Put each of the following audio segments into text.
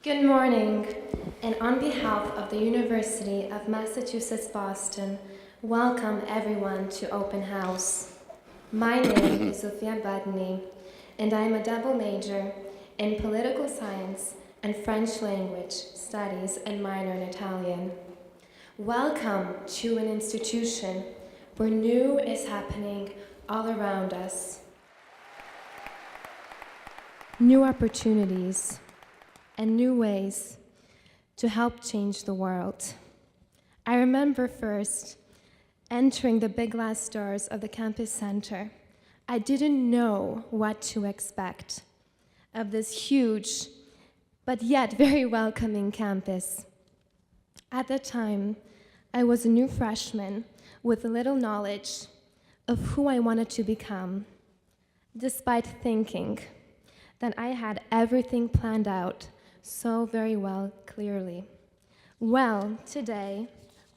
Good morning, and on behalf of the University of Massachusetts Boston, welcome everyone to Open House. My name is Sofia Badni, and I'm a double major in political science and French language studies and minor in Italian. Welcome to an institution where new is happening all around us. New opportunities and new ways to help change the world. I remember first entering the big glass doors of the campus center. I didn't know what to expect of this huge, but yet very welcoming campus. At the time, I was a new freshman with little knowledge of who I wanted to become, despite thinking that I had everything planned out so very well, clearly. Well, today,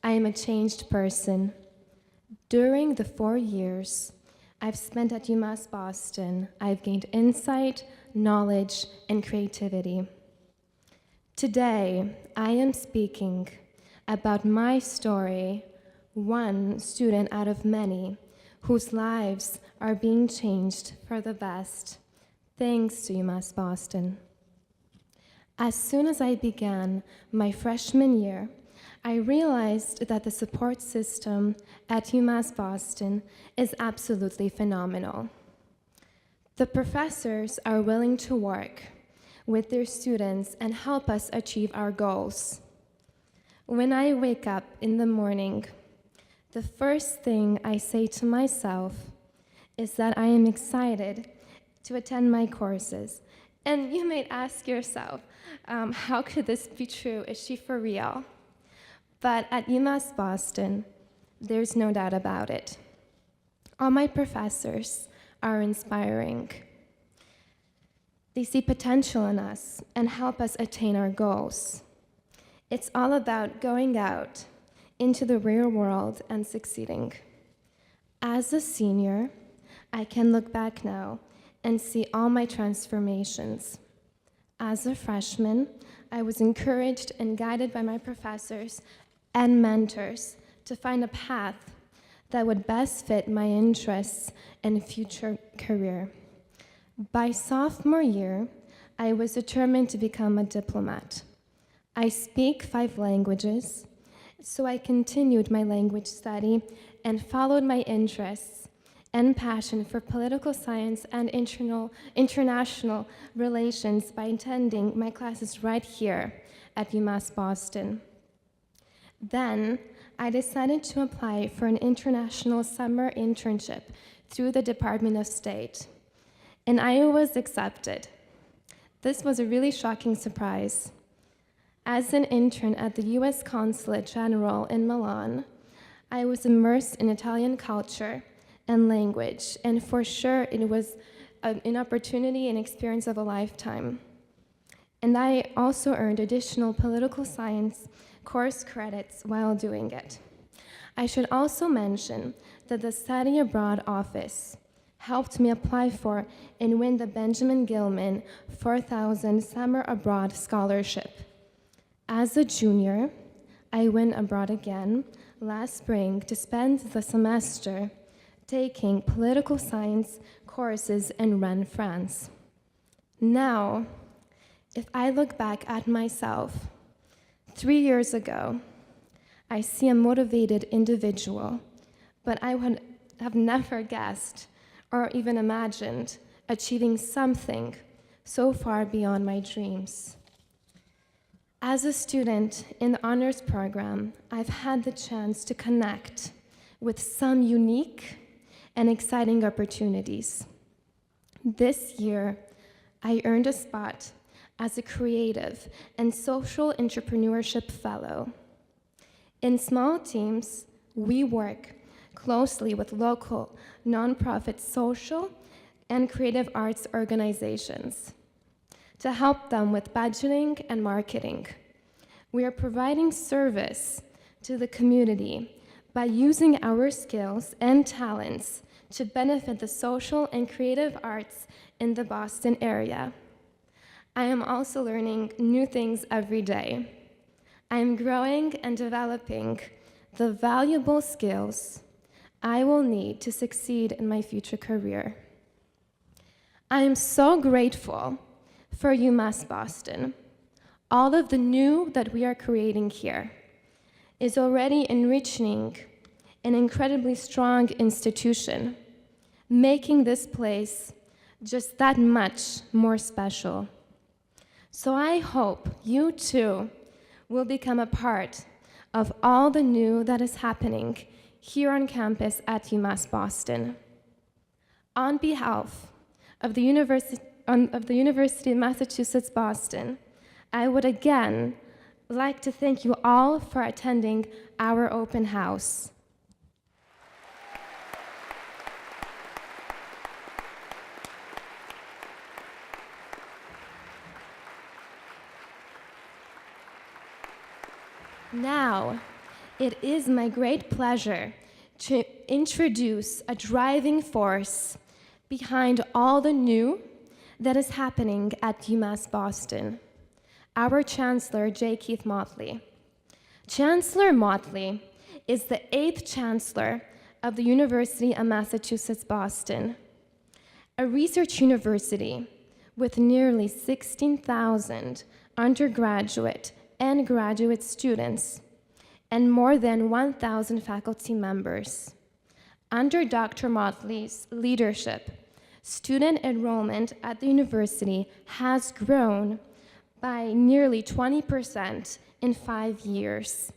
I am a changed person. During the 4 years I've spent at UMass Boston, I've gained insight, knowledge, and creativity. Today, I am speaking about my story, one student out of many whose lives are being changed for the best, thanks to UMass Boston. As soon as I began my freshman year, I realized that the support system at UMass Boston is absolutely phenomenal. The professors are willing to work with their students and help us achieve our goals. When I wake up in the morning, the first thing I say to myself is that I am excited to attend my courses. And you might ask yourself, how could this be true? Is she for real? But at UMass Boston, there's no doubt about it. All my professors are inspiring. They see potential in us and help us attain our goals. It's all about going out into the real world and succeeding. As a senior, I can look back now and see all my transformations. As a freshman, I was encouraged and guided by my professors and mentors to find a path that would best fit my interests and future career. By sophomore year, I was determined to become a diplomat. I speak 5 languages, so I continued my language study and followed my interests and passion for political science and international relations by attending my classes right here at UMass Boston. Then, I decided to apply for an international summer internship through the Department of State, and I was accepted. This was a really shocking surprise. As an intern at the US Consulate General in Milan, I was immersed in Italian culture and language, and for sure it was an opportunity and experience of a lifetime. And I also earned additional political science course credits while doing it. I should also mention that the Study Abroad Office helped me apply for and win the Benjamin Gilman 4,000 Summer Abroad Scholarship. As a junior, I went abroad again last spring to spend the semester taking political science courses in Rennes, France. Now, if I look back at myself, 3 years ago, I see a motivated individual, but I would have never guessed or even imagined achieving something so far beyond my dreams. As a student in the honors program, I've had the chance to connect with some unique and exciting opportunities. This year, I earned a spot as a creative and social entrepreneurship fellow. In small teams, we work closely with local nonprofit social and creative arts organizations to help them with budgeting and marketing. We are providing service to the community by using our skills and talents to benefit the social and creative arts in the Boston area. I am also learning new things every day. I am growing and developing the valuable skills I will need to succeed in my future career. I am so grateful for UMass Boston. All of the new that we are creating here is already enriching an incredibly strong institution, making this place just that much more special. So I hope you too will become a part of all the new that is happening here on campus at UMass Boston. On behalf of the University of Massachusetts Boston, I would again like to thank you all for attending our open house. Now, it is my great pleasure to introduce a driving force behind all the new that is happening at UMass Boston, our Chancellor, J. Keith Motley. Chancellor Motley is the 8th Chancellor of the University of Massachusetts Boston, a research university with nearly 16,000 undergraduate and graduate students, and more than 1,000 faculty members. Under Dr. Motley's leadership, student enrollment at the university has grown by nearly 20% in 5 years.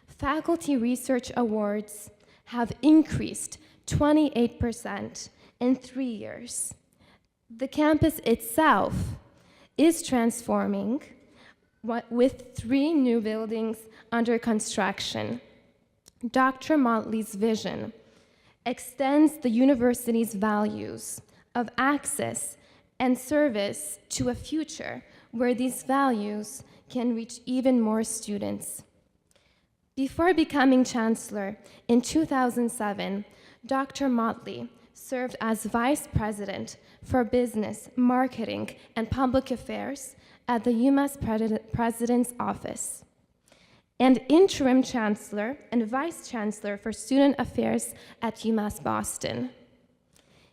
Faculty research awards have increased 28% in 3 years. The campus itself is transforming with 3 new buildings under construction. Dr. Motley's vision extends the university's values of access and service to a future where these values can reach even more students. Before becoming chancellor in 2007, Dr. Motley served as vice president for business, marketing, and public affairs at the UMass President's Office, and interim chancellor and vice chancellor for student affairs at UMass Boston.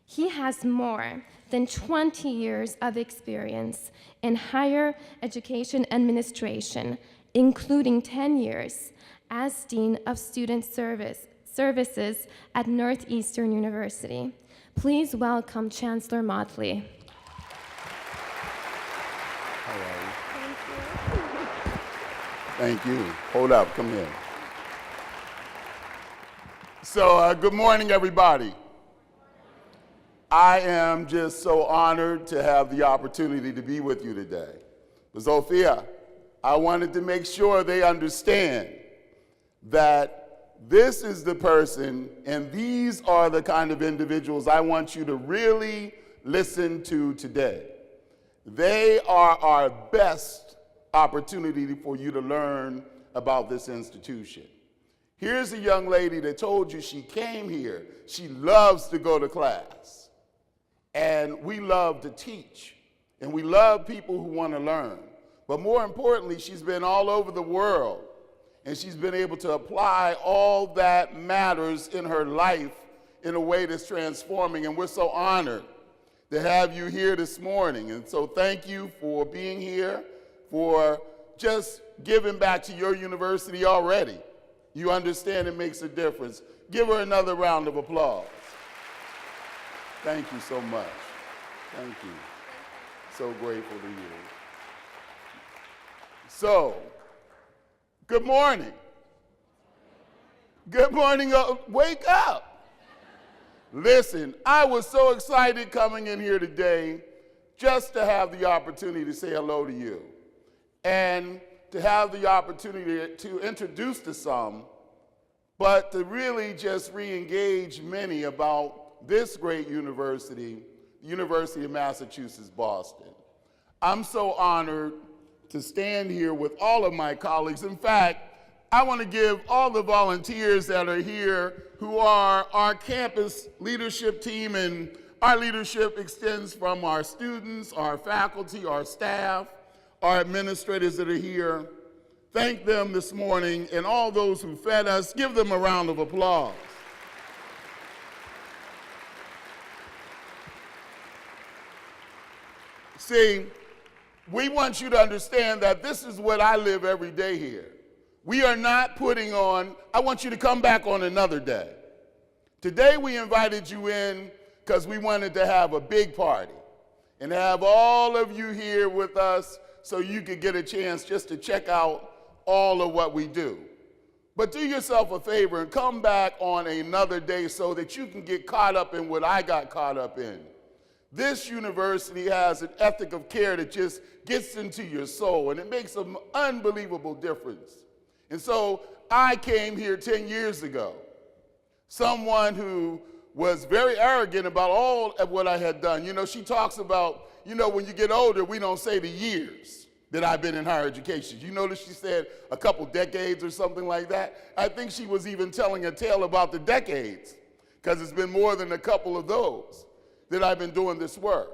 He has more than 20 years of experience in higher education administration, including 10 years as Dean of Student Services at Northeastern University. Please welcome Chancellor Motley. How are you? Thank you. Hold up, come here. So, good morning, everybody. I am just so honored to have the opportunity to be with you today. But Sophia, I wanted to make sure they understand that this is the person and these are the kind of individuals I want you to really listen to today. They are our best opportunity for you to learn about this institution. Here's a young lady that told you she came here. She loves to go to class. And we love to teach. And we love people who want to learn. But more importantly, she's been all over the world. And she's been able to apply all that matters in her life in a way that's transforming. And we're so honored to have you here this morning. And so thank you for being here, for just giving back to your university already. You understand it makes a difference. Give her another round of applause. Thank you so much. Thank you. So grateful to you. So, good morning. Good morning. Wake up. Listen, I was so excited coming in here today just to have the opportunity to say hello to you and to have the opportunity to introduce to some, but to really just re-engage many about this great university, the University of Massachusetts, Boston. I'm so honored to stand here with all of my colleagues. In fact, I want to give all the volunteers that are here who are our campus leadership team and Our leadership extends from our students, our faculty, our staff, our administrators that are here. Thank them this morning, and all those who fed us. Give them a round of applause. See, we want you to understand that this is what I live every day here. We are not putting on, I want you to come back on another day. Today we invited you in because we wanted to have a big party and have all of you here with us so you could get a chance just to check out all of what we do. But do yourself a favor and come back on another day so that you can get caught up in what I got caught up in. This university has an ethic of care that just gets into your soul, and it makes an unbelievable difference. And so I came here 10 years ago, someone who was very arrogant about all of what I had done. You know, she talks about, you know, when you get older, we don't say the years that I've been in higher education. You notice she said a couple decades or something like that? I think she was even telling a tale about the decades, because it's been more than a couple of those that I've been doing this work.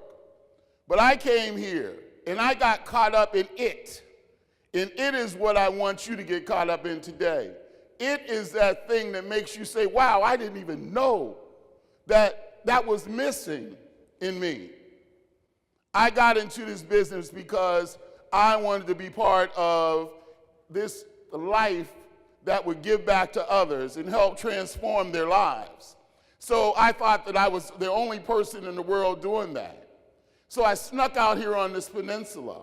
But I came here, and I got caught up in it. And it is what I want you to get caught up in today. It is that thing that makes you say, wow, I didn't even know that that was missing in me. I got into this business because I wanted to be part of this life that would give back to others and help transform their lives. So I thought that I was the only person in the world doing that. So I snuck out here on this peninsula,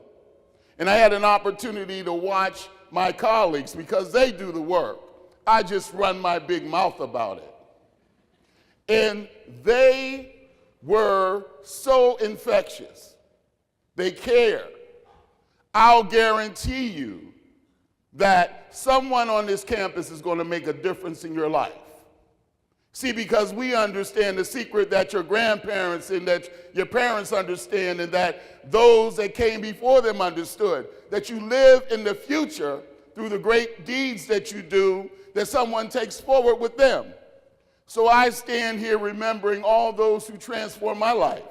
and I had an opportunity to watch my colleagues because they do the work. I just run my big mouth about it. And they were so infectious. They care. I'll guarantee you that someone on this campus is going to make a difference in your life. See, because we understand the secret that your grandparents and that your parents understand, and that those that came before them understood, that you live in the future through the great deeds that you do, that someone takes forward with them. So I stand here remembering all those who transformed my life,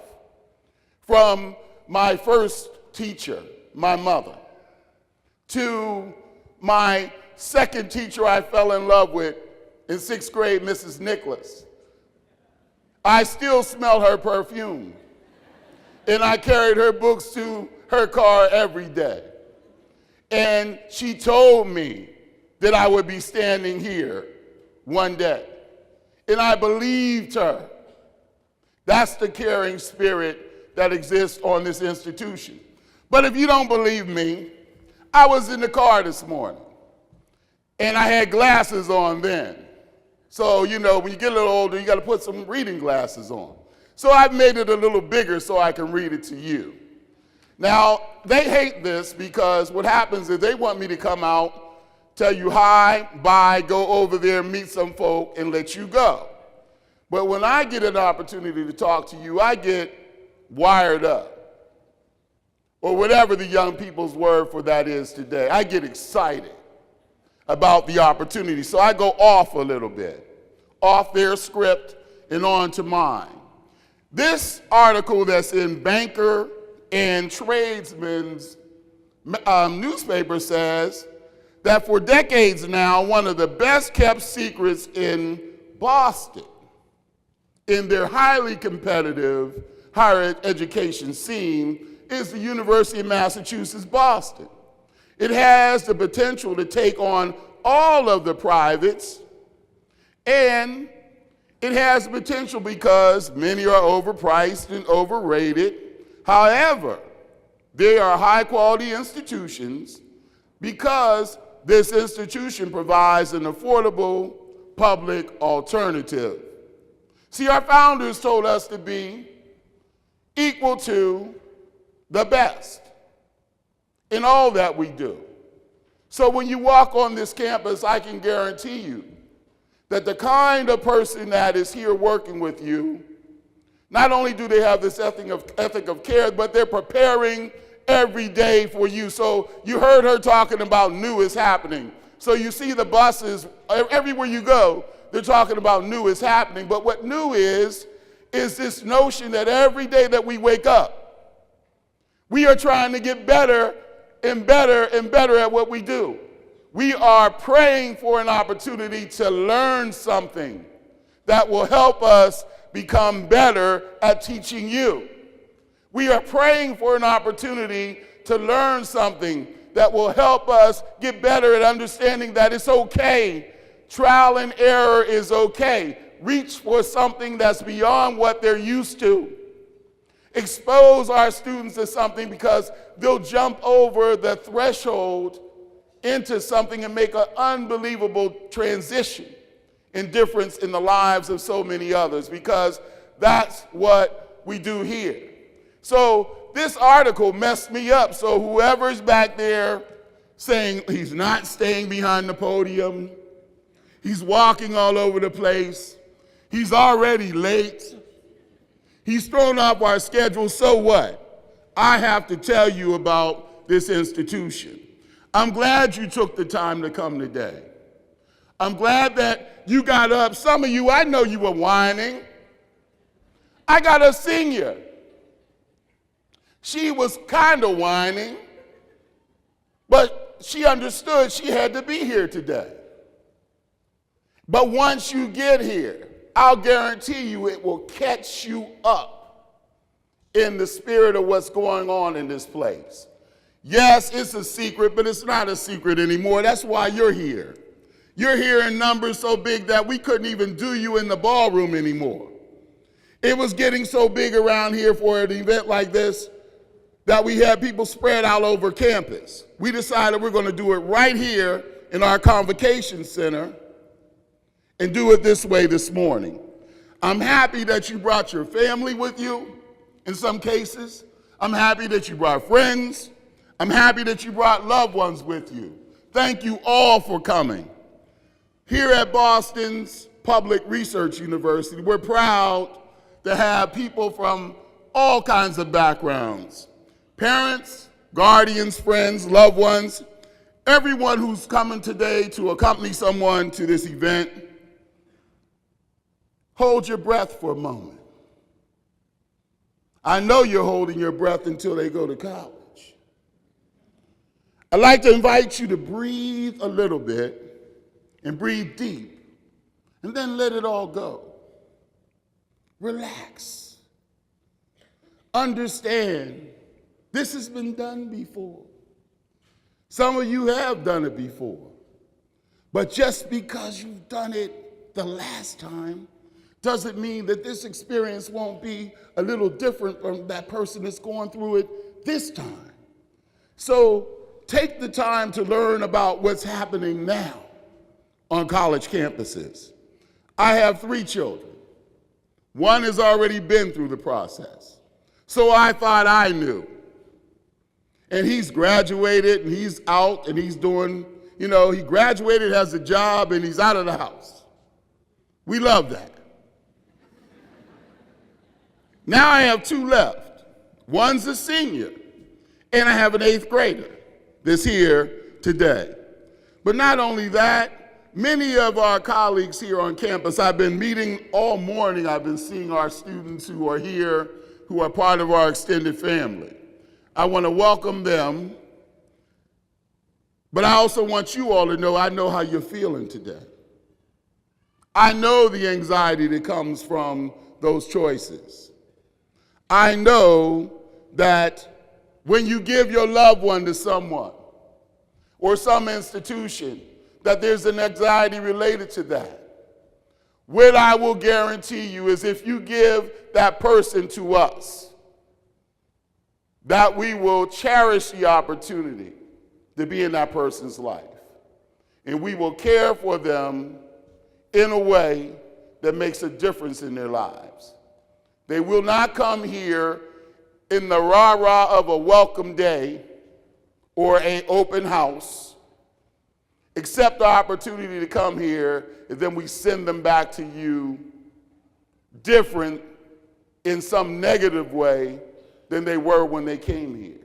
from my first teacher, my mother, to my second teacher I fell in love with in 6th grade, Mrs. Nicholas. I still smell her perfume, and I carried her books to her car every day. And she told me that I would be standing here one day, and I believed her. That's the caring spirit that exists on this institution. But if you don't believe me, I was in the car this morning, and I had glasses on then. So, you know, when you get a little older, you got to put some reading glasses on. So I've made it a little bigger so I can read it to you. Now, they hate this because what happens is they want me to come out, tell you hi, bye, go over there, meet some folk, and let you go. But when I get an opportunity to talk to you, I get wired up, or whatever the young people's word for that is today. I get excited about the opportunity. So I go off a little bit, off their script and on to mine. This article that's in Banker and Tradesman's newspaper says that for decades now, one of the best kept secrets in Boston, in their highly competitive higher education scene, is the University of Massachusetts, Boston. It has the potential to take on all of the privates, and it has potential because many are overpriced and overrated. However, they are high-quality institutions because this institution provides an affordable public alternative. See, our founders told us to be equal to the best in all that we do. So when you walk on this campus, I can guarantee you that the kind of person that is here working with you, not only do they have this ethic of care, but they're preparing every day for you. So you heard her talking about new is happening. So you see the buses, everywhere you go, they're talking about new is happening. But what new is is this notion that every day that we wake up, we are trying to get better and better and better at what we do. We are praying for an opportunity to learn something that will help us become better at teaching you. We are praying for an opportunity to learn something that will help us get better at understanding that it's okay. Trial and error is okay. Reach for something that's beyond what they're used to. Expose our students to something because they'll jump over the threshold into something and make an unbelievable transition and difference in the lives of so many others, because that's what we do here. So this article messed me up. So whoever's back there saying he's not staying behind the podium, he's walking all over the place, he's already late, he's thrown off our schedule, so what? I have to tell you about this institution. I'm glad you took the time to come today. I'm glad that you got up. Some of you, I know you were whining. I got a senior. She was kind of whining, but she understood she had to be here today. But once you get here, I'll guarantee you it will catch you up in the spirit of what's going on in this place. Yes, it's a secret, but it's not a secret anymore. That's why you're here. You're here in numbers so big that we couldn't even do you in the ballroom anymore. It was getting so big around here for an event like this that we had people spread out over campus. We decided we're going to do it right here in our convocation center and do it this way this morning. I'm happy that you brought your family with you in some cases. I'm happy that you brought friends. I'm happy that you brought loved ones with you. Thank you all for coming. Here at Boston's Public Research University, we're proud to have people from all kinds of backgrounds. Parents, guardians, friends, loved ones, everyone who's coming today to accompany someone to this event. Hold your breath for a moment. I know you're holding your breath until they go to college. I'd like to invite you to breathe a little bit and breathe deep, and then let it all go. Relax. Understand, this has been done before. Some of you have done it before. But just because you've done it the last time doesn't mean that this experience won't be a little different from that person that's going through it this time. So take the time to learn about what's happening now on college campuses. I have 3 children. One has already been through the process. So I thought I knew. And he's graduated and he's out and he's doing, he graduated, has a job, and he's out of the house. We love that. Now I have 2 left. One's a senior, and I have an 8th grader that's here today. But not only that, many of our colleagues here on campus, I've been meeting all morning. I've been seeing our students who are here, who are part of our extended family. I want to welcome them, but I also want you all to know I know how you're feeling today. I know the anxiety that comes from those choices. I know that when you give your loved one to someone or some institution, that there's an anxiety related to that. What I will guarantee you is if you give that person to us, that we will cherish the opportunity to be in that person's life. And we will care for them in a way that makes a difference in their lives. They will not come here in the rah-rah of a welcome day or an open house, accept the opportunity to come here, and then we send them back to you different in some negative way than they were when they came here.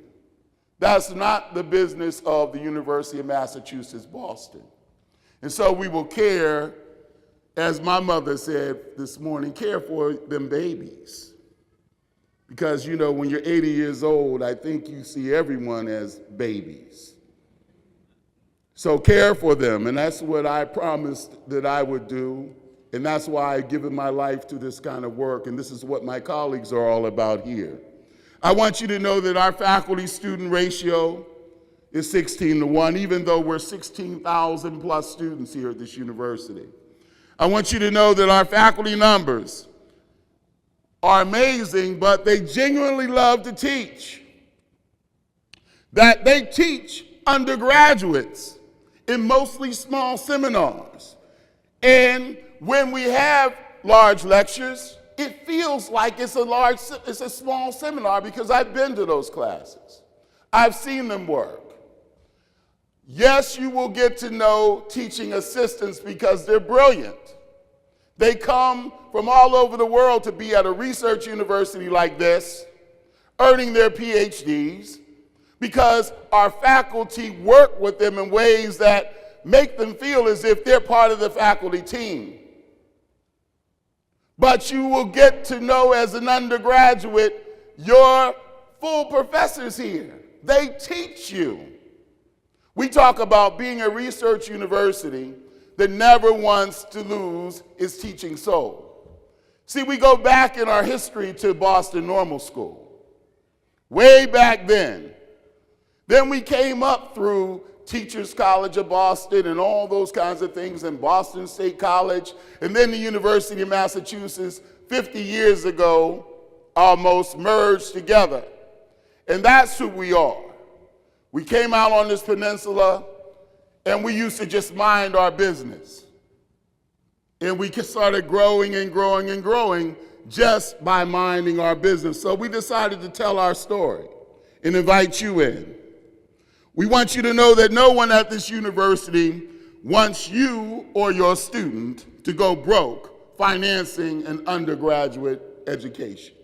That's not the business of the University of Massachusetts, Boston. And so we will care as my mother said this morning, care for them babies. Because, you know, when you're 80 years old, I think you see everyone as babies. So care for them, and that's what I promised that I would do, and that's why I've given my life to this kind of work, and this is what my colleagues are all about here. I want you to know that our faculty-student ratio is 16-1, even though we're 16,000 plus students here at this university. I want you to know that our faculty numbers are amazing, but they genuinely love to teach. That they teach undergraduates in mostly small seminars. And when we have large lectures, it feels like it's a small seminar because I've been to those classes. I've seen them work. Yes, you will get to know teaching assistants because they're brilliant. They come from all over the world to be at a research university like this, earning their PhDs, because our faculty work with them in ways that make them feel as if they're part of the faculty team. But you will get to know as an undergraduate your full professors here. They teach you. We talk about being a research university that never wants to lose its teaching soul. See, we go back in our history to Boston Normal School, way back then. Then we came up through Teachers College of Boston and all those kinds of things, and Boston State College, and then the University of Massachusetts 50 years ago almost merged together. And that's who we are. We came out on this peninsula and we used to just mind our business. And we started growing and growing and growing just by minding our business. So we decided to tell our story and invite you in. We want you to know that no one at this university wants you or your student to go broke financing an undergraduate education.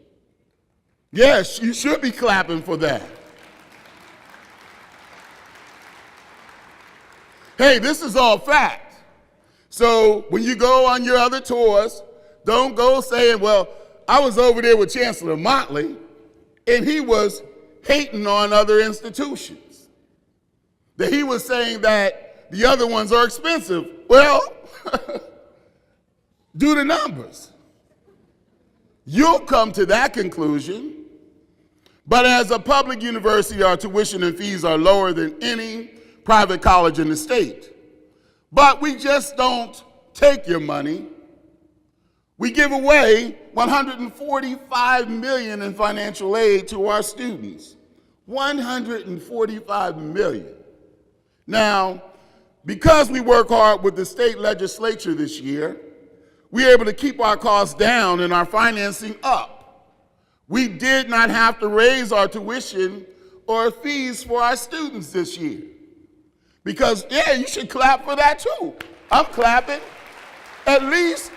Yes, you should be clapping for that. Hey, this is all fact. So when you go on your other tours, don't go saying, well, I was over there with Chancellor Motley, and he was hating on other institutions. That he was saying that the other ones are expensive. Well, do the numbers. You'll come to that conclusion. But as a public university, our tuition and fees are lower than any private college in the state. But we just don't take your money. We give away $145 million in financial aid to our students. $145 million. Now, because we work hard with the state legislature this year, we're able to keep our costs down and our financing up. We did not have to raise our tuition or fees for our students this year. Because, yeah, you should clap for that too. I'm clapping. At least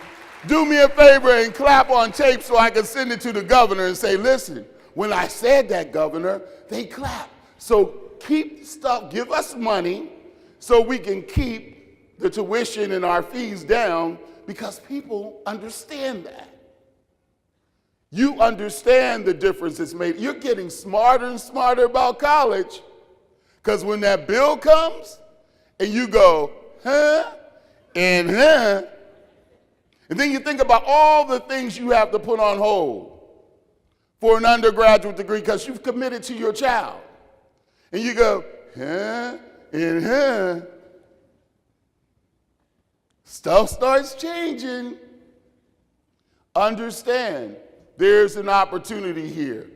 do me a favor and clap on tape so I can send it to the governor and say, listen, when I said that, governor, they clapped. So keep stuff, give us money so we can keep the tuition and our fees down because people understand that. You understand the difference it's made. You're getting smarter and smarter about college because when that bill comes and you go, huh, and huh, and then you think about all the things you have to put on hold for an undergraduate degree because you've committed to your child. And you go, huh, and huh. Stuff starts changing. Understand, there's an opportunity here.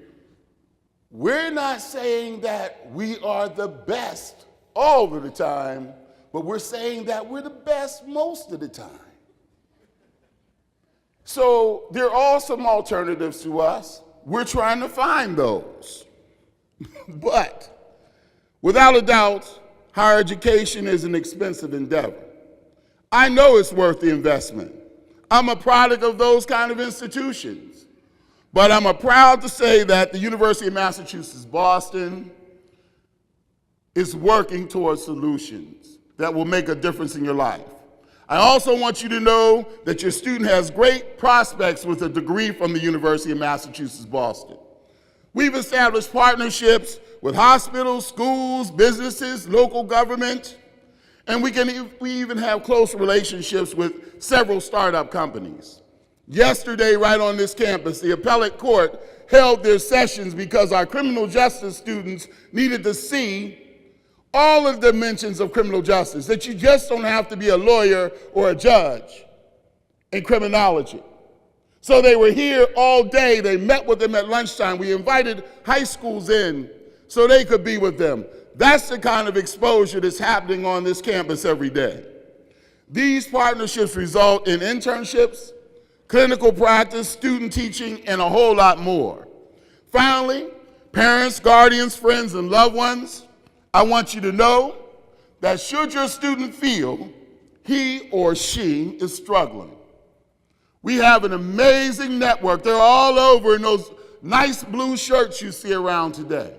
We're not saying that we are the best all of the time, but we're saying that we're the best most of the time. So there are some alternatives to us. We're trying to find those. But without a doubt, higher education is an expensive endeavor. I know it's worth the investment. I'm a product of those kind of institutions. But I'm proud to say that the University of Massachusetts Boston is working towards solutions that will make a difference in your life. I also want you to know that your student has great prospects with a degree from the University of Massachusetts, Boston. We've established partnerships with hospitals, schools, businesses, local government, and we even have close relationships with several startup companies. Yesterday, right on this campus, the appellate court held their sessions because our criminal justice students needed to see all of the dimensions of criminal justice, that you just don't have to be a lawyer or a judge in criminology. So they were here all day. They met with them at lunchtime. We invited high schools in so they could be with them. That's the kind of exposure that's happening on this campus every day. These partnerships result in internships, clinical practice, student teaching, and a whole lot more. Finally, parents, guardians, friends, and loved ones, I want you to know that should your student feel he or she is struggling, we have an amazing network. They're all over in those nice blue shirts you see around today.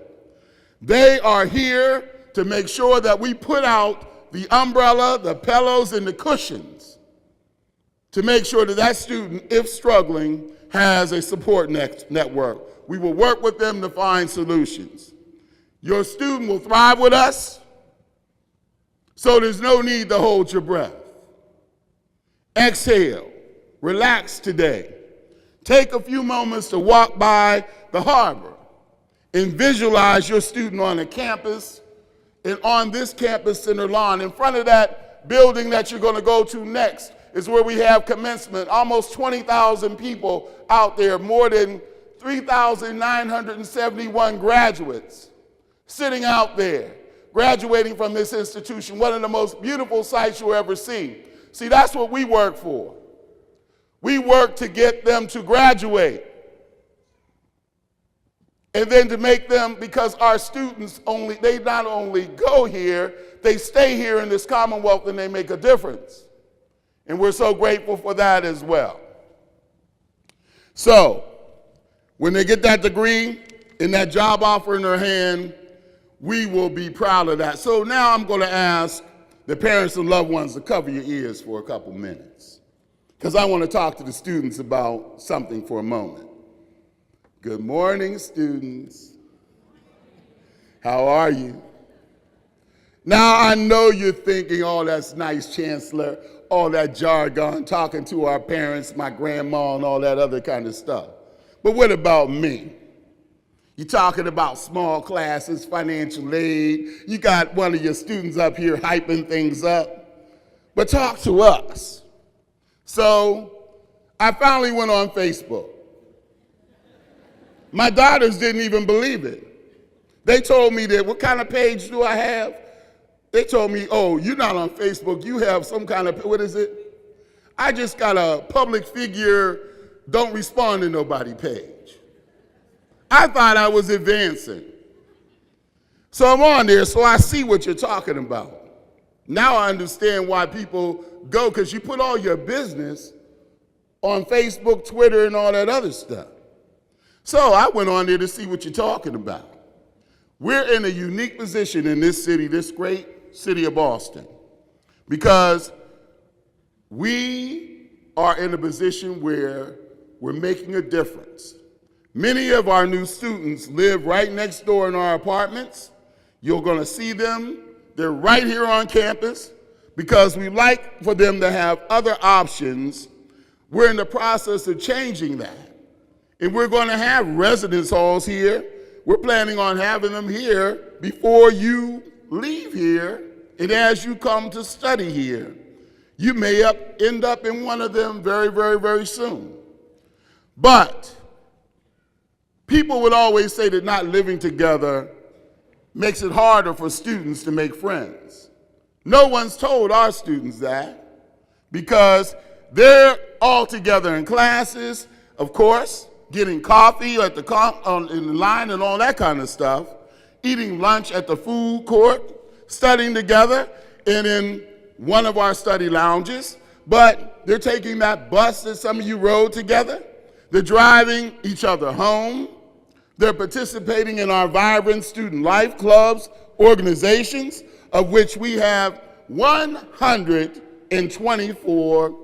They are here to make sure that we put out the umbrella, the pillows, and the cushions to make sure that that student, if struggling, has a support network. We will work with them to find solutions. Your student will thrive with us, so there's no need to hold your breath. Exhale, relax today. Take a few moments to walk by the harbor and visualize your student on a campus and on this campus center lawn. In front of that building that you're going to go to next is where we have commencement. Almost 20,000 people out there, more than 3,971 graduates sitting out there, graduating from this institution, one of the most beautiful sights you'll ever see. See, that's what we work for. We work to get them to graduate. And then to make them, because our students they not only go here, they stay here in this Commonwealth and they make a difference. And we're so grateful for that as well. So, when they get that degree and that job offer in their hand, we will be proud of that. So now I'm going to ask the parents and loved ones to cover your ears for a couple minutes, because I want to talk to the students about something for a moment. Good morning, students. How are you? Now, I know you're thinking, oh, that's nice, Chancellor, all that jargon, talking to our parents, my grandma, and all that other kind of stuff. But what about me? You're talking about small classes, financial aid. You got one of your students up here hyping things up. But talk to us. So I finally went on Facebook. My daughters didn't even believe it. They told me that, what kind of page do I have? They told me, oh, you're not on Facebook. You have some kind of, what is it? I just got a public figure, don't respond to nobody page. I thought I was advancing. So I'm on there, so I see what you're talking about. Now I understand why people go, because you put all your business on Facebook, Twitter, and all that other stuff. So I went on there to see what you're talking about. We're in a unique position in this city, this great city of Boston, because we are in a position where we're making a difference. Many of our new students live right next door in our apartments. You're going to see them. They're right here on campus because we like for them to have other options. We're in the process of changing that. And we're going to have residence halls here. We're planning on having them here before you leave here and as you come to study here. You may end up in one of them very, very, very soon. But people would always say that not living together makes it harder for students to make friends. No one's told our students that, because they're all together in classes, of course, getting coffee at in the line and all that kind of stuff, eating lunch at the food court, studying together and in one of our study lounges. But they're taking that bus that some of you rode together. They're driving each other home. They're participating in our vibrant student life clubs, organizations, of which we have 100 124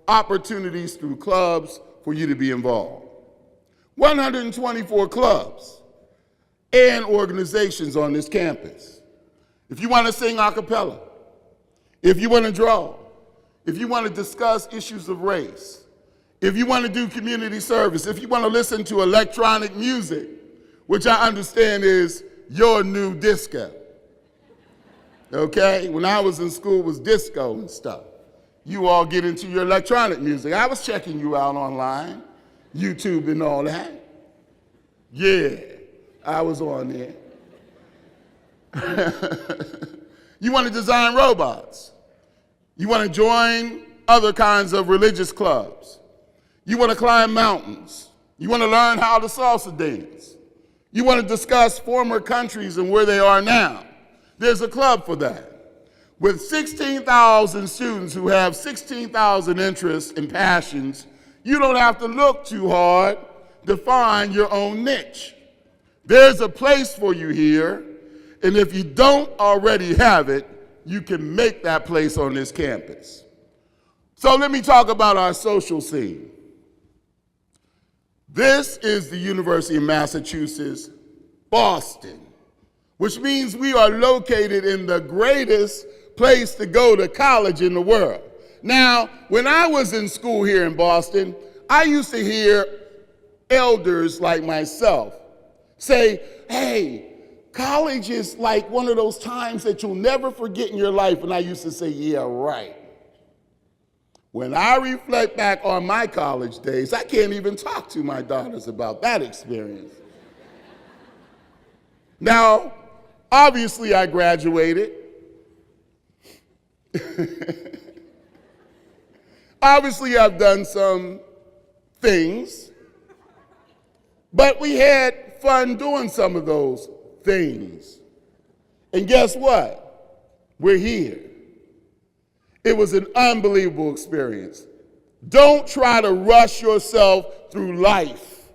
opportunities through clubs for you to be involved. 124 clubs and organizations on this campus. If you want to sing a cappella, if you want to draw, if you want to discuss issues of race, if you want to do community service, if you want to listen to electronic music, which I understand is your new disco. Okay? When I was in school, it was disco and stuff. You all get into your electronic music. I was checking you out online, YouTube and all that. Yeah, I was on there. You want to design robots. You want to join other kinds of religious clubs. You want to climb mountains. You want to learn how to salsa dance. You want to discuss former countries and where they are now. There's a club for that. With 16,000 students who have 16,000 interests and passions, you don't have to look too hard to find your own niche. There's a place for you here, and if you don't already have it, you can make that place on this campus. So let me talk about our social scene. This is the University of Massachusetts, Boston, which means we are located in the greatest place to go to college in the world. Now, when I was in school here in Boston, I used to hear elders like myself say, hey, college is like one of those times that you'll never forget in your life. And I used to say, yeah, right. When I reflect back on my college days, I can't even talk to my daughters about that experience. Now, obviously I graduated. Obviously I've done some things, but we had fun doing some of those things. And guess what? We're here. It was an unbelievable experience. Don't try to rush yourself through life.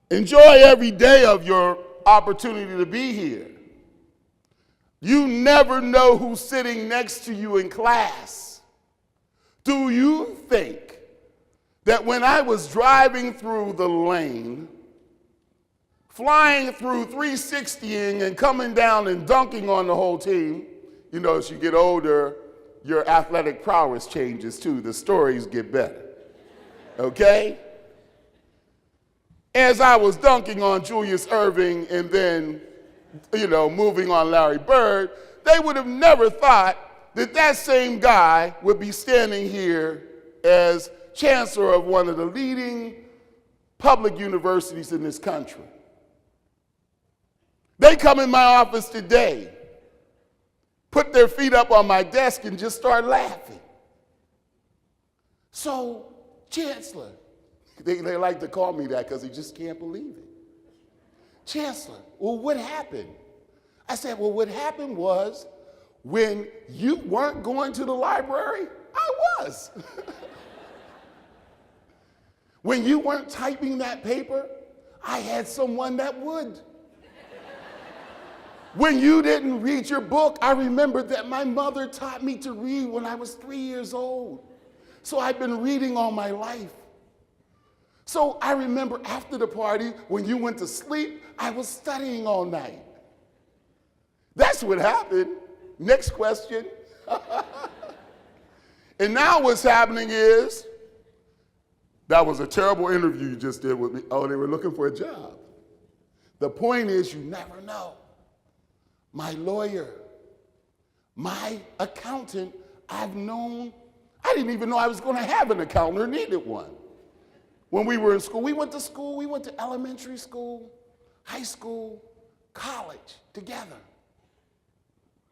Enjoy every day of your opportunity to be here. You never know who's sitting next to you in class. Do you think that when I was driving through the lane, flying through 360ing and coming down and dunking on the whole team, you know, as you get older, your athletic prowess changes too. The stories get better, okay? As I was dunking on Julius Erving and then, you know, moving on Larry Bird, they would have never thought that that same guy would be standing here as chancellor of one of the leading public universities in this country. They come in my office today, put their feet up on my desk and just start laughing. So, Chancellor, they like to call me that because they just can't believe it. Chancellor, well, what happened? I said, well, what happened was when you weren't going to the library, I was. When you weren't typing that paper, I had someone that would. When you didn't read your book, I remembered that my mother taught me to read when I was 3 years old. So I've been reading all my life. So I remember after the party, when you went to sleep, I was studying all night. That's what happened. Next question. And now what's happening is, that was a terrible interview you just did with me. Oh, they were looking for a job. The point is, you never know. My lawyer, my accountant, I've known, I didn't even know I was going to have an accountant or needed one. When we were in school, we went to elementary school, high school, college together.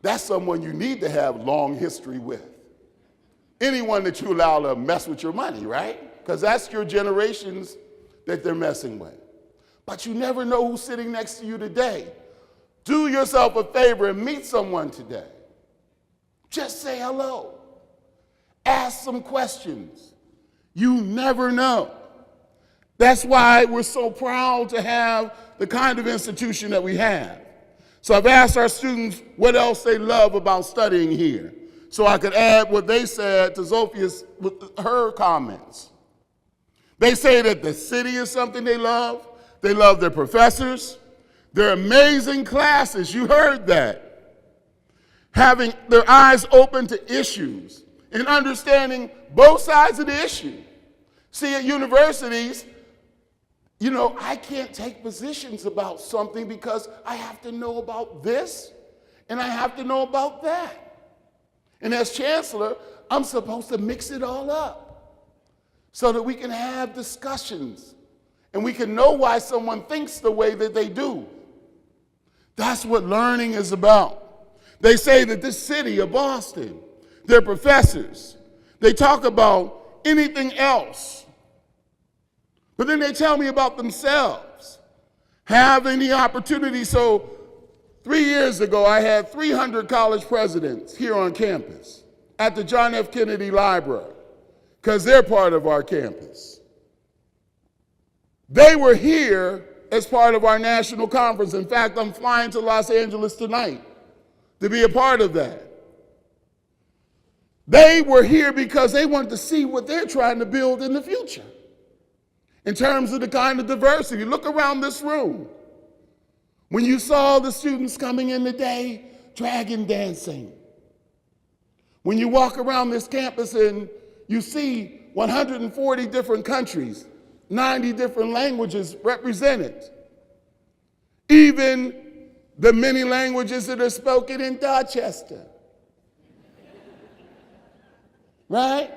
That's someone you need to have long history with. Anyone that you allow to mess with your money, right? Because that's your generations that they're messing with. But you never know who's sitting next to you today. Do yourself a favor and meet someone today. Just say hello. Ask some questions. You never know. That's why we're so proud to have the kind of institution that we have. So I've asked our students what else they love about studying here. so I could add what they said to Zophia's, her comments. They say that the city is something they love. They love their professors. Their amazing classes, you heard that. Having their eyes open to issues and understanding both sides of the issue. See, at universities, you know, I can't take positions about something because I have to know about this and I have to know about that. And as chancellor, I'm supposed to mix it all up so that we can have discussions and we can know why someone thinks the way that they do. That's what learning is about. They say that this city of Boston, their professors, they talk about anything else. But then they tell me about themselves, having the opportunity. So 3 years ago, I had 300 college presidents here on campus at the John F. Kennedy Library, because they're part of our campus. They were here as part of our national conference. In fact, I'm flying to Los Angeles tonight to be a part of that. They were here because they wanted to see what they're trying to build in the future in terms of the kind of diversity. Look around this room. When you saw the students coming in today, dragon dancing. When you walk around this campus and you see 140 different countries, 90 different languages represented. Even the many languages that are spoken in Dorchester. Right?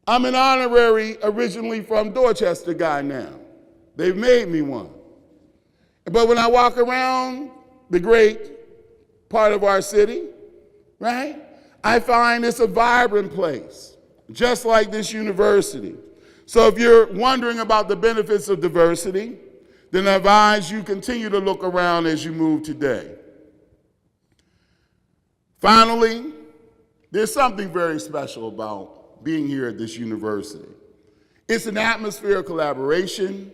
I'm an honorary, originally from Dorchester guy now. They've made me one. But when I walk around the great part of our city, right, I find it's a vibrant place, just like this university. So if you're wondering about the benefits of diversity, then I advise you continue to look around as you move today. Finally, there's something very special about being here at this university. It's an atmosphere of collaboration,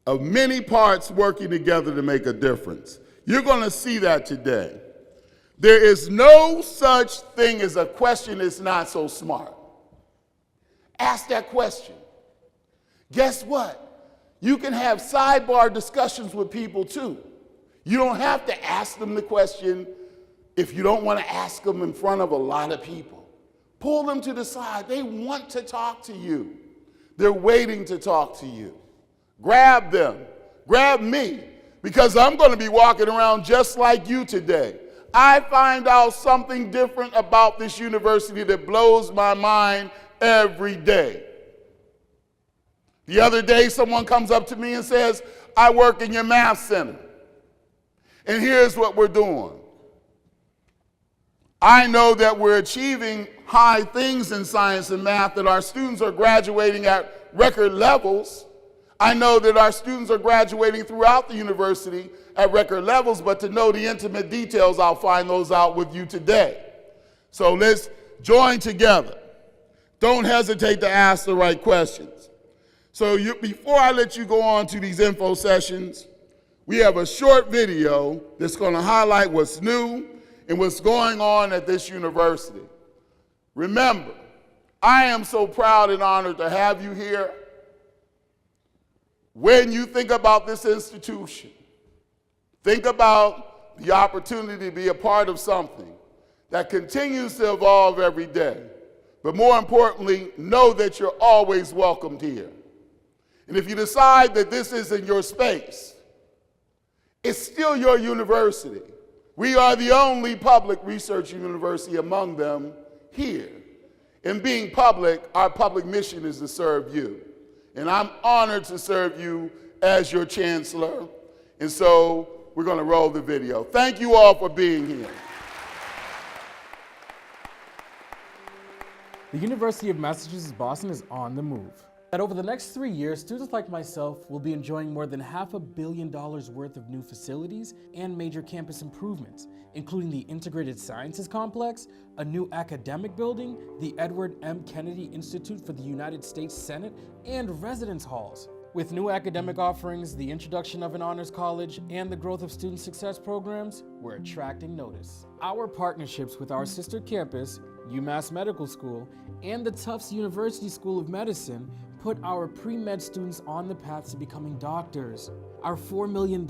of many parts working together to make a difference. You're going to see that today. There is no such thing as a question that's not so smart. Ask that question. Guess what? You can have sidebar discussions with people too. You don't have to ask them the question if you don't want to ask them in front of a lot of people. Pull them to the side. They want to talk to you. They're waiting to talk to you. Grab them. Grab me, because I'm going to be walking around just like you today. I find out something different about this university that blows my mind every day. The other day, someone comes up to me and says, I work in your math center, and here's what we're doing. I know that we're achieving high things in science and math, that our students are graduating at record levels. I know that our students are graduating throughout the university at record levels, but to know the intimate details, I'll find those out with you today. So let's join together. Don't hesitate to ask the right questions. So before I let you go on to these info sessions, we have a short video that's going to highlight what's new and what's going on at this university. Remember, I am so proud and honored to have you here. When you think about this institution, think about the opportunity to be a part of something that continues to evolve every day. But more importantly, know that you're always welcomed here. And if you decide that this isn't your space, it's still your university. We are the only public research university among them here. In being public, our public mission is to serve you. And I'm honored to serve you as your chancellor. And so we're going to roll the video. Thank you all for being here. The University of Massachusetts Boston is on the move. That over the next 3 years, students like myself will be enjoying more than $500 million worth of new facilities and major campus improvements, including the Integrated Sciences Complex, a new academic building, the Edward M. Kennedy Institute for the United States Senate, and residence halls. With new academic offerings, the introduction of an honors college, and the growth of student success programs, we're attracting notice. Our partnerships with our sister campus, UMass Medical School, and the Tufts University School of Medicine put our pre-med students on the path to becoming doctors. Our $4 million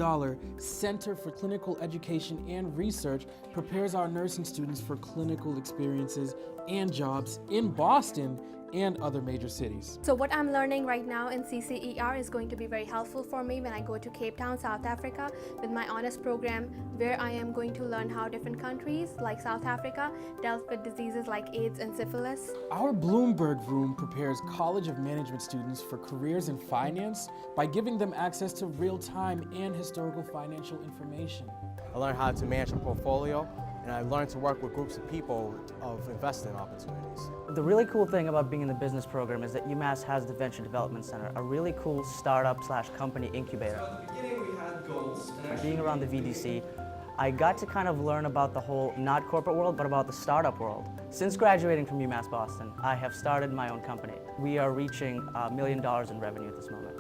Center for Clinical Education and Research prepares our nursing students for clinical experiences and jobs in Boston and other major cities. So what I'm learning right now in CCER is going to be very helpful for me when I go to Cape Town, South Africa with my honors program, where I am going to learn how different countries like South Africa dealt with diseases like AIDS and syphilis. Our Bloomberg Room prepares College of Management students for careers in finance by giving them access to real-time and historical financial information. I learned how to manage a portfolio, and I learned to work with groups of people of investing opportunities. The really cool thing about being in the business program is that UMass has the Venture Development Center, a really cool startup/company incubator. So at the beginning we had goals. Being around the VDC, I got to kind of learn about the whole, not corporate world, but about the startup world. Since graduating from UMass Boston, I have started my own company. We are reaching $1 million in revenue at this moment.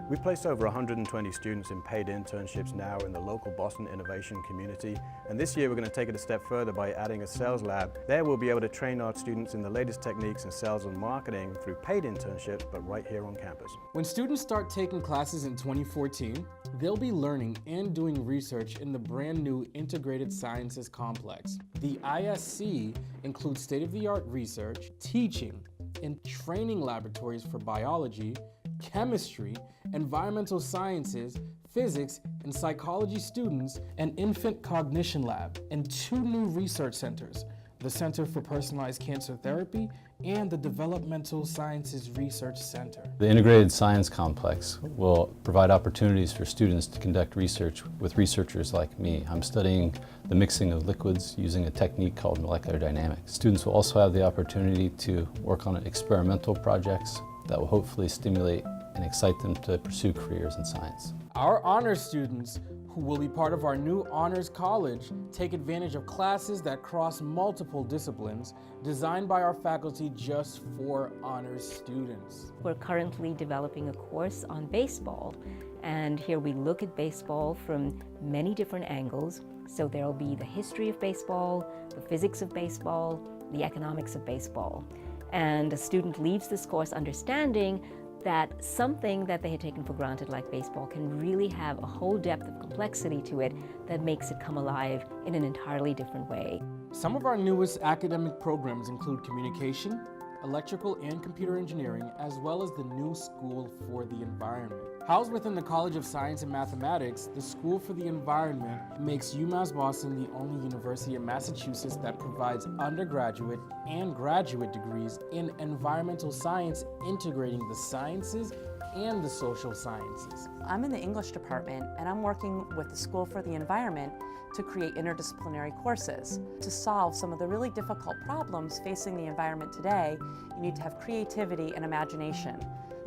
We've placed over 120 students in paid internships now in the local Boston innovation community, and this year we're going to take it a step further by adding a sales lab. There we'll be able to train our students in the latest techniques in sales and marketing through paid internships, but right here on campus. When students start taking classes in 2014, they'll be learning and doing research in the brand new Integrated Sciences Complex. The ISC includes state-of-the-art research, teaching, and training laboratories for biology, chemistry, environmental sciences, physics, and psychology students, an infant cognition lab, and 2 new research centers, the Center for Personalized Cancer Therapy and the Developmental Sciences Research Center. The Integrated Science Complex will provide opportunities for students to conduct research with researchers like me. I'm studying the mixing of liquids using a technique called molecular dynamics. Students will also have the opportunity to work on experimental projects that will hopefully stimulate and excite them to pursue careers in science. Our honors students, who will be part of our new honors college, take advantage of classes that cross multiple disciplines designed by our faculty just for honors students. We're currently developing a course on baseball, and here we look at baseball from many different angles. So there'll be the history of baseball, the physics of baseball, the economics of baseball. And a student leaves this course understanding that something that they had taken for granted, like baseball, can really have a whole depth of complexity to it that makes it come alive in an entirely different way. Some of our newest academic programs include communication, electrical and computer engineering, as well as the new School for the Environment. Housed within the College of Science and Mathematics, the School for the Environment makes UMass Boston the only university in Massachusetts that provides undergraduate and graduate degrees in environmental science, integrating the sciences and the social sciences. I'm in the English department, and I'm working with the School for the Environment to create interdisciplinary courses. To solve some of the really difficult problems facing the environment today, you need to have creativity and imagination.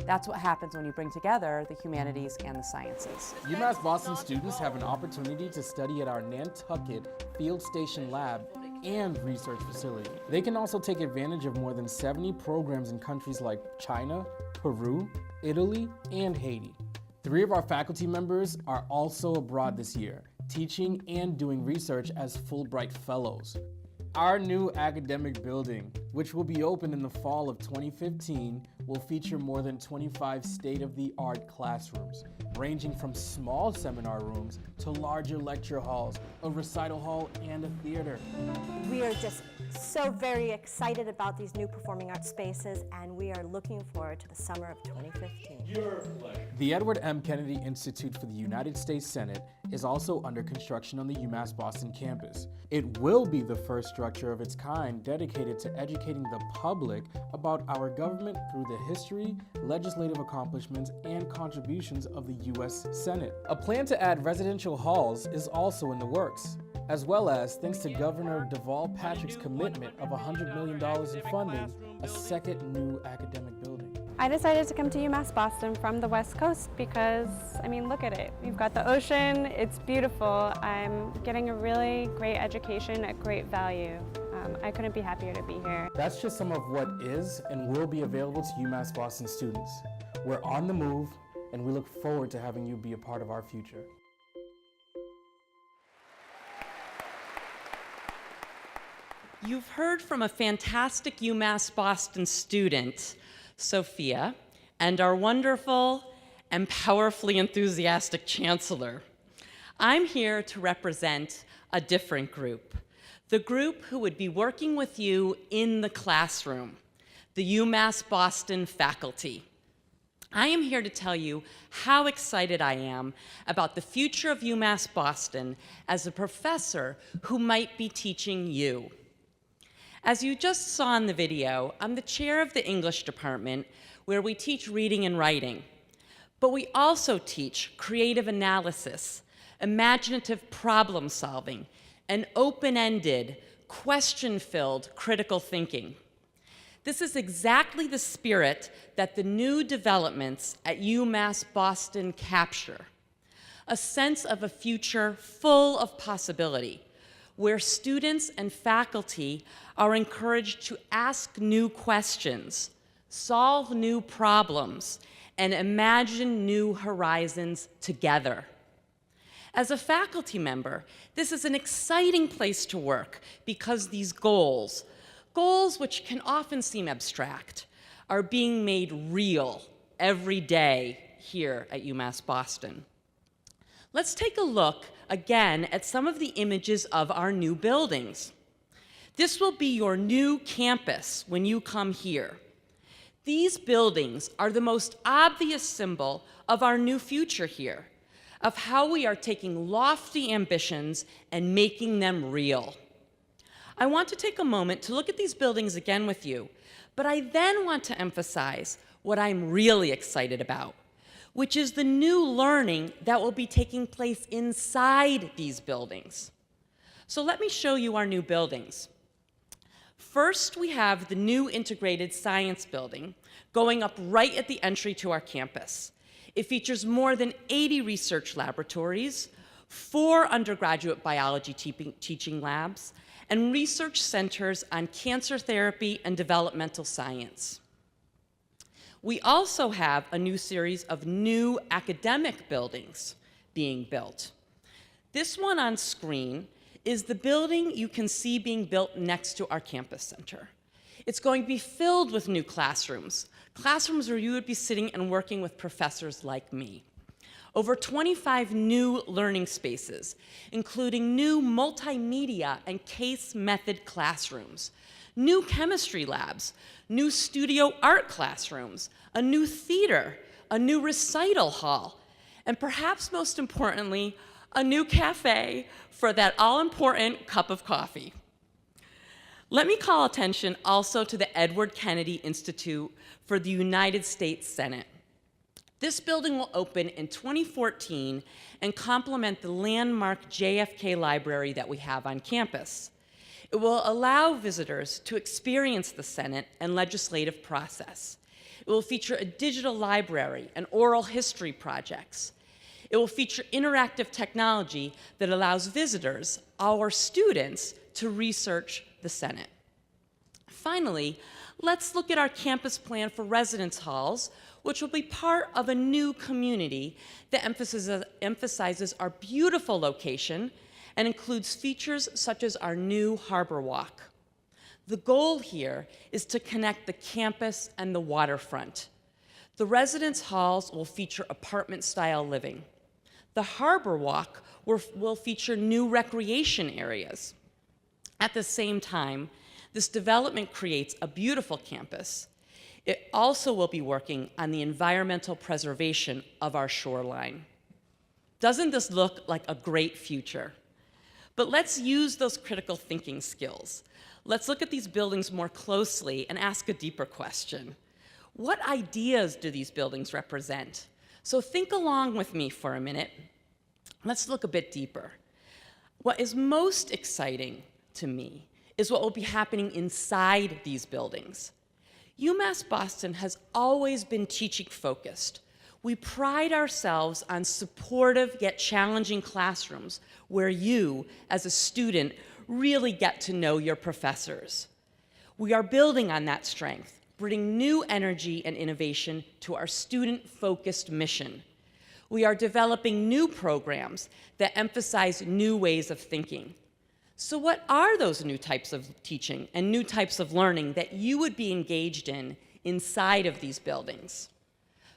That's what happens when you bring together the humanities and the sciences. UMass Boston students have an opportunity to study at our Nantucket Field Station Lab and research facility. They can also take advantage of more than 70 programs in countries like China, Peru, Italy, and Haiti. 3 of our faculty members are also abroad this year, teaching and doing research as Fulbright Fellows. Our new academic building, which will be open in the fall of 2015, will feature more than 25 state-of-the-art classrooms, ranging from small seminar rooms to larger lecture halls, a recital hall, and a theater. We are just so very excited about these new performing arts spaces, and we are looking forward to the summer of 2015. The Edward M. Kennedy Institute for the United States Senate is also under construction on the UMass Boston campus. It will be the first structure of its kind dedicated to educating the public about our government through the history, legislative accomplishments, and contributions of the U.S. Senate. A plan to add residential halls is also in the works, as well as, thanks to Governor Deval Patrick's commitment of $100 million in funding, a second new academic building. I decided to come to UMass Boston from the West Coast because, I mean, look at it. We've got the ocean, it's beautiful. I'm getting a really great education at great value. I couldn't be happier to be here. That's just some of what is and will be available to UMass Boston students. We're on the move, and we look forward to having you be a part of our future. You've heard from a fantastic UMass Boston student, Sophia, and our wonderful and powerfully enthusiastic chancellor. I'm here to represent a different group, the group who would be working with you in the classroom, the UMass Boston faculty. I am here to tell you how excited I am about the future of UMass Boston as a professor who might be teaching you. As you just saw in the video, I'm the chair of the English department where we teach reading and writing. But we also teach creative analysis, imaginative problem solving, and open-ended, question-filled critical thinking. This is exactly the spirit that the new developments at UMass Boston capture. A sense of a future full of possibility, where students and faculty are encouraged to ask new questions, solve new problems, and imagine new horizons together. As a faculty member, this is an exciting place to work because these goals which can often seem abstract, are being made real every day here at UMass Boston. Let's take a look again at some of the images of our new buildings. This will be your new campus when you come here. These buildings are the most obvious symbol of our new future here, of how we are taking lofty ambitions and making them real. I want to take a moment to look at these buildings again with you, but I then want to emphasize what I'm really excited about, which is the new learning that will be taking place inside these buildings. So let me show you our new buildings. First, we have the new integrated science building going up right at the entry to our campus. It features more than 80 research laboratories, 4 undergraduate biology teaching labs, and research centers on cancer therapy and developmental science. We also have a new series of new academic buildings being built. This one on screen is the building you can see being built next to our campus center. It's going to be filled with new classrooms where you would be sitting and working with professors like me. Over 25 new learning spaces, including new multimedia and case method classrooms, new chemistry labs, new studio art classrooms, a new theater, a new recital hall, and perhaps most importantly, a new cafe for that all-important cup of coffee. Let me call attention also to the Edward Kennedy Institute for the United States Senate. This building will open in 2014 and complement the landmark JFK library that we have on campus. It will allow visitors to experience the Senate and legislative process. It will feature a digital library and oral history projects. It will feature interactive technology that allows visitors, our students, to research the Senate. Finally, let's look at our campus plan for residence halls, which will be part of a new community that emphasizes our beautiful location and includes features such as our new Harbor Walk. The goal here is to connect the campus and the waterfront. The residence halls will feature apartment-style living. The Harbor Walk will feature new recreation areas. At the same time, this development creates a beautiful campus. It also will be working on the environmental preservation of our shoreline. Doesn't this look like a great future? But let's use those critical thinking skills. Let's look at these buildings more closely and ask a deeper question. What ideas do these buildings represent? So think along with me for a minute. Let's look a bit deeper. What is most exciting to me is what will be happening inside these buildings. UMass Boston has always been teaching focused. We pride ourselves on supportive yet challenging classrooms where you, as a student, really get to know your professors. We are building on that strength bring new energy and innovation to our student-focused mission. We are developing new programs that emphasize new ways of thinking. So what are those new types of teaching and new types of learning that you would be engaged in inside of these buildings?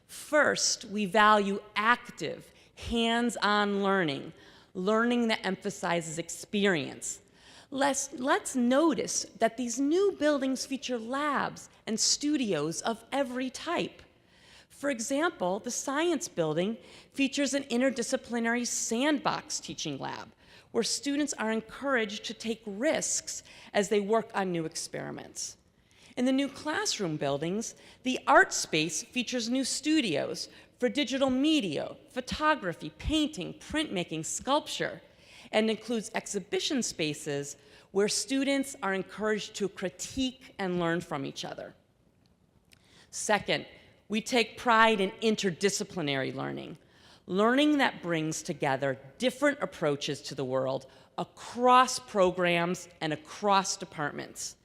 First, we value active, hands-on learning, learning that emphasizes experience. Let's notice that these new buildings feature labs and studios of every type. For example, the science building features an interdisciplinary sandbox teaching lab, where students are encouraged to take risks as they work on new experiments. In the new classroom buildings, the art space features new studios for digital media, photography, painting, printmaking, sculpture, and includes exhibition spaces where students are encouraged to critique and learn from each other. Second, we take pride in interdisciplinary learning, learning that brings together different approaches to the world across programs and across departments.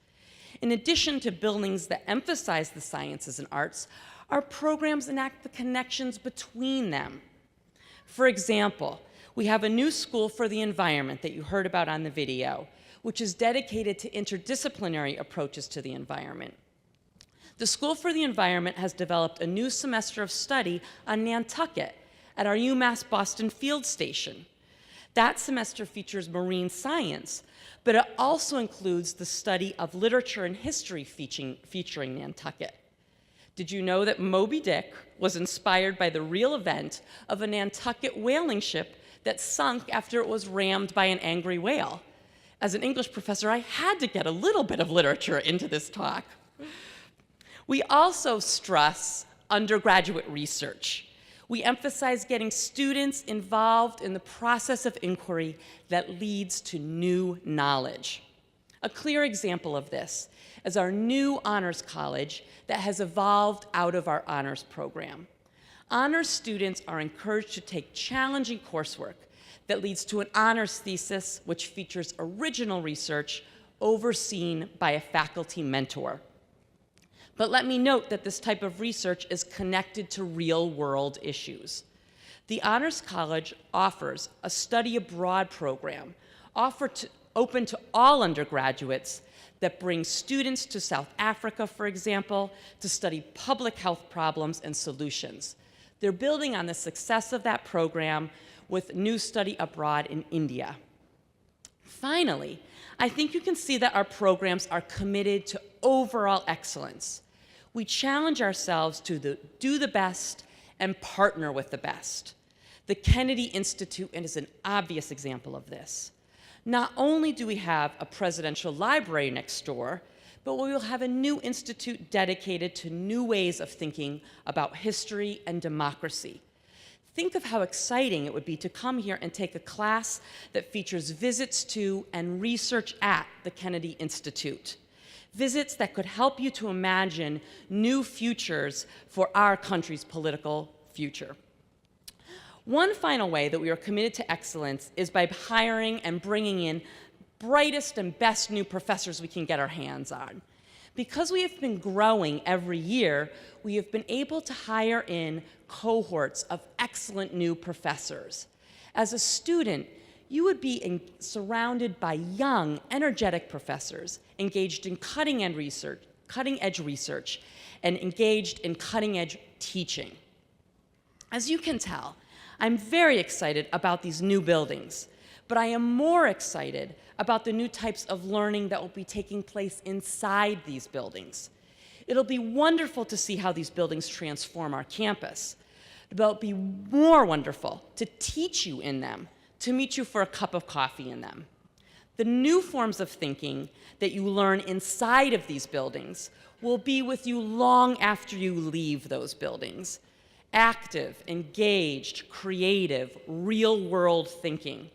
In addition to buildings that emphasize the sciences and arts, our programs enact the connections between them. For example, we have a new school for the environment that you heard about on the video, which is dedicated to interdisciplinary approaches to the environment. The School for the Environment has developed a new semester of study on Nantucket at our UMass Boston Field Station. That semester features marine science, but it also includes the study of literature and history featuring Nantucket. Did you know that Moby Dick was inspired by the real event of a Nantucket whaling ship that sunk after it was rammed by an angry whale? As an English professor, I had to get a little bit of literature into this talk. We also stress undergraduate research. We emphasize getting students involved in the process of inquiry that leads to new knowledge. A clear example of this is our new honors college that has evolved out of our honors program. Honors students are encouraged to take challenging coursework that leads to an honors thesis, which features original research overseen by a faculty mentor. But let me note that this type of research is connected to real-world issues. The Honors College offers a study abroad program open to all undergraduates that brings students to South Africa, for example, to study public health problems and solutions. They're building on the success of that program with new study abroad in India. Finally, I think you can see that our programs are committed to overall excellence. We challenge ourselves to do the best and partner with the best. The Kennedy Institute is an obvious example of this. Not only do we have a presidential library next door, but we will have a new institute dedicated to new ways of thinking about history and democracy. Think of how exciting it would be to come here and take a class that features visits to and research at the Kennedy Institute. Visits that could help you to imagine new futures for our country's political future. One final way that we are committed to excellence is by hiring and bringing in brightest and best new professors we can get our hands on. Because we have been growing every year, we have been able to hire in cohorts of excellent new professors. As a student, you would be surrounded by young, energetic professors engaged in cutting-edge research, and engaged in cutting-edge teaching. As you can tell, I'm very excited about these new buildings, but I am more excited about the new types of learning that will be taking place inside these buildings. It'll be wonderful to see how these buildings transform our campus, but it'll be more wonderful to teach you in them, to meet you for a cup of coffee in them. The new forms of thinking that you learn inside of these buildings will be with you long after you leave those buildings. Active, engaged, creative, real-world thinking.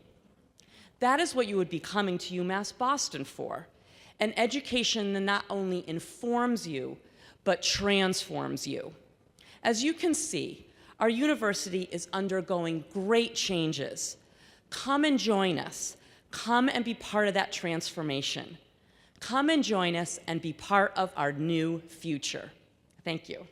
That is what you would be coming to UMass Boston for, an education that not only informs you, but transforms you. As you can see, our university is undergoing great changes. Come and join us. Come and be part of that transformation. Come and join us and be part of our new future. Thank you.